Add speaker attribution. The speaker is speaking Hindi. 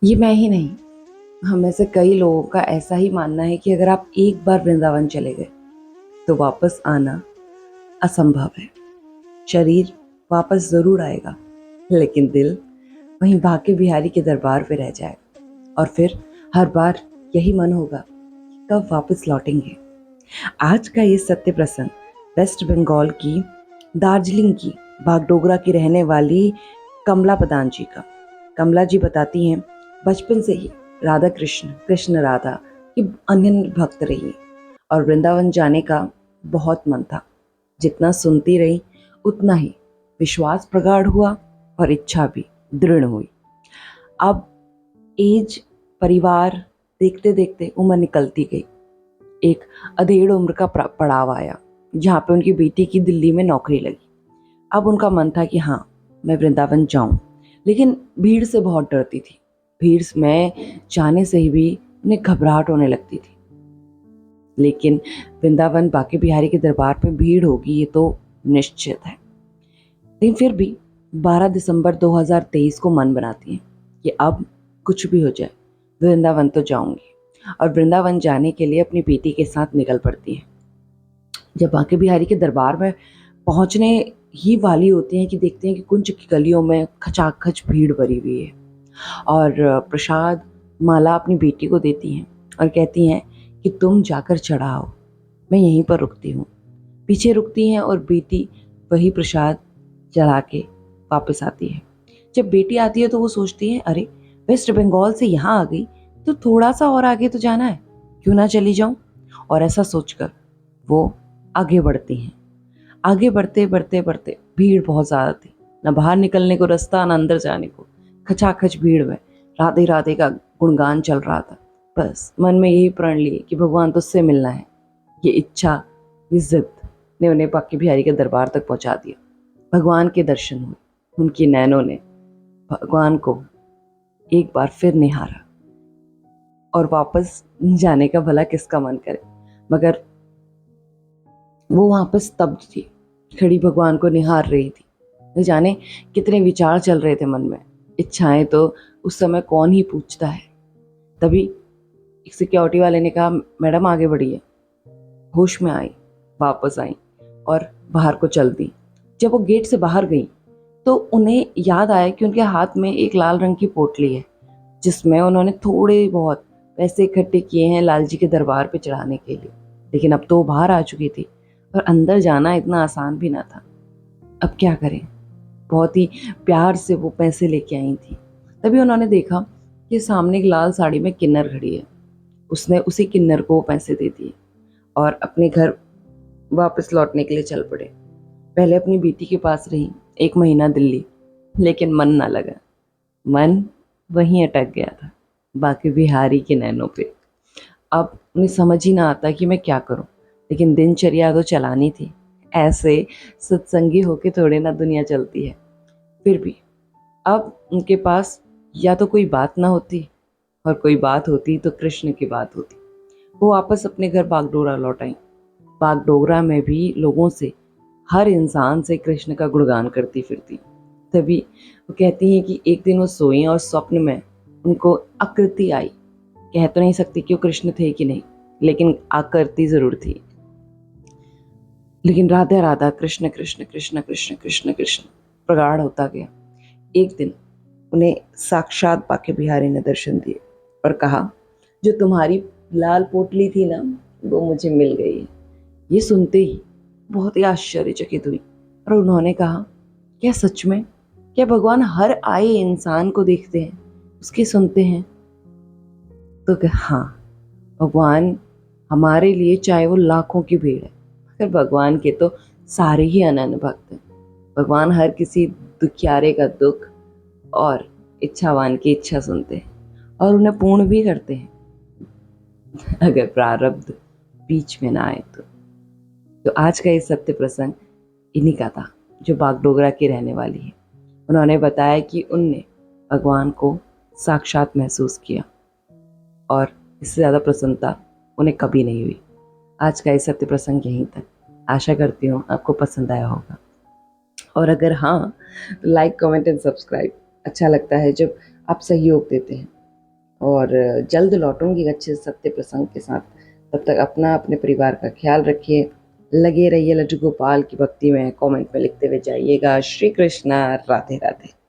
Speaker 1: ये मैं ही नहीं, हम में से कई लोगों का ऐसा ही मानना है कि अगर आप एक बार वृंदावन चले गए तो वापस आना असंभव है। शरीर वापस जरूर आएगा, लेकिन दिल वहीं बांके बिहारी के दरबार पे रह जाएगा। और फिर हर बार यही मन होगा कि कब वापस लौटेंगे। आज का ये सत्य प्रसंग वेस्ट बंगाल की दार्जिलिंग की बागडोगरा की रहने वाली कमला प्रधान जी का। कमला जी बताती हैं, बचपन से ही राधा कृष्ण कृष्ण राधा की अनन्य भक्त रही और वृंदावन जाने का बहुत मन था। जितना सुनती रही उतना ही विश्वास प्रगाढ़ हुआ और इच्छा भी दृढ़ हुई। अब एज, परिवार, देखते देखते उम्र निकलती गई। एक अधेड़ उम्र का पड़ाव आया जहाँ पे उनकी बेटी की दिल्ली में नौकरी लगी। अब उनका मन था कि हाँ, मैं वृंदावन जाऊं, लेकिन भीड़ से बहुत डरती थी। भीड़ में जाने से ही भी उन्हें घबराहट होने लगती थी। लेकिन वृंदावन बांके बिहारी के दरबार में भीड़ होगी ये तो निश्चित है। लेकिन फिर भी 12 दिसंबर 2023 को मन बनाती हैं कि अब कुछ भी हो जाए वृंदावन तो जाऊंगी, और वृंदावन जाने के लिए अपनी बेटी के साथ निकल पड़ती है। जब बांके बिहारी के दरबार में पहुंचने ही वाली होती हैं कि देखते हैं कि कुंज की गलियों में खचाखच भीड़ भरी हुई है और प्रसाद माला अपनी बेटी को देती हैं और कहती हैं कि तुम जाकर चढ़ाओ, मैं यहीं पर रुकती हूँ। पीछे रुकती हैं और बेटी वही प्रसाद चढ़ा के वापस आती है। जब बेटी आती है तो वो सोचती है, अरे वेस्ट बंगाल से यहाँ आ गई तो थोड़ा सा और आगे तो जाना है, क्यों ना चली जाऊं। और ऐसा सोचकर वो आगे बढ़ती हैं। आगे बढ़ते बढ़ते बढ़ते भीड़ बहुत ज़्यादा थी, न बाहर निकलने को रास्ता न अंदर जाने को। खचाखच भीड़ में राधे राधे का गुणगान चल रहा था। बस मन में यही प्रण लिए कि भगवान तुझसे मिलना है। ये इच्छा, ये जिद ने उन्हें बांके बिहारी के दरबार तक पहुंचा दिया। भगवान के दर्शन हुए, उनकी नैनों ने भगवान को एक बार फिर निहारा। और वापस जाने का भला किसका मन करे, मगर वो वहां पर स्तब्ध थी, खड़ी भगवान को निहार रही थी। न जाने कितने विचार चल रहे थे मन में। इच्छाएं तो उस समय कौन ही पूछता है। तभी एक सिक्योरिटी वाले ने कहा, मैडम आगे बढ़िए। होश में आई, वापस आई और बाहर को चल दी। जब वो गेट से बाहर गई तो उन्हें याद आया कि उनके हाथ में एक लाल रंग की पोटली है, जिसमें उन्होंने थोड़े बहुत पैसे इकट्ठे किए हैं लाल जी के दरबार पे चढ़ाने के लिए। लेकिन अब तो वो बाहर आ चुकी थी और अंदर जाना इतना आसान भी ना था। अब क्या करें। बहुत ही प्यार से वो पैसे लेके आई थी। तभी उन्होंने देखा कि सामने एक लाल साड़ी में किन्नर खड़ी है। उसने उसी किन्नर को वो पैसे दे दिए और अपने घर वापस लौटने के लिए चल पड़े। पहले अपनी बेटी के पास रही 1 महीना दिल्ली, लेकिन मन ना लगा। मन वहीं अटक गया था, बांके बिहारी के नैनों पे। अब उन्हें समझ ही ना आता कि मैं क्या करूं, लेकिन दिनचर्या तो चलानी थी। ऐसे सत्संगी होके थोड़े ना दुनिया चलती है। फिर भी अब उनके पास या तो कोई बात ना होती, और कोई बात होती तो कृष्ण की बात होती। वो वापस अपने घर बागडोगरा लौट आई। बागडोगरा में भी लोगों से, हर इंसान से कृष्ण का गुणगान करती फिरती। तभी वो कहती हैं कि एक दिन वो सोई और स्वप्न में उनको आकृति आई। कह तो नहीं सकती कि वो कृष्ण थे कि नहीं, लेकिन आकृति जरूर थी। लेकिन राधा राधा कृष्ण कृष्ण कृष्ण कृष्ण कृष्ण कृष्ण प्रगाढ़ होता गया। एक दिन उन्हें साक्षात बांके बिहारी ने दर्शन दिए और कहा, जो तुम्हारी लाल पोटली थी ना, वो मुझे मिल गई है। ये सुनते ही बहुत ही आश्चर्यचकित हुई और उन्होंने कहा, क्या सच में? क्या भगवान हर आए इंसान को देखते हैं, उसकी सुनते हैं? तो हाँ, भगवान हमारे लिए चाहे वो लाखों की भीड़ है, मगर भगवान के तो सारे ही अनन्य भक्त हैं। भगवान हर किसी दुखियारे का दुख और इच्छावान की इच्छा सुनते हैं और उन्हें पूर्ण भी करते हैं, अगर प्रारब्ध बीच में ना आए तो आज का ये सत्य प्रसंग इन्हीं का था, जो बागडोगरा की रहने वाली है। उन्होंने बताया कि उनने भगवान को साक्षात महसूस किया और इससे ज़्यादा प्रसन्नता उन्हें कभी नहीं हुई। आज का ये सत्य प्रसंग यहीं तक। आशा करती हूँ आपको पसंद आया होगा, और अगर हाँ तो लाइक कमेंट एंड सब्सक्राइब। अच्छा लगता है जब आप सहयोग देते हैं। और जल्द लौटूंगी अच्छे सत्य प्रसंग के साथ। तब तक अपना अपने परिवार का ख्याल रखिए। लगे रहिए लड्डू गोपाल की भक्ति में। कमेंट में लिखते हुए जाइएगा। श्री कृष्णा, राधे राधे।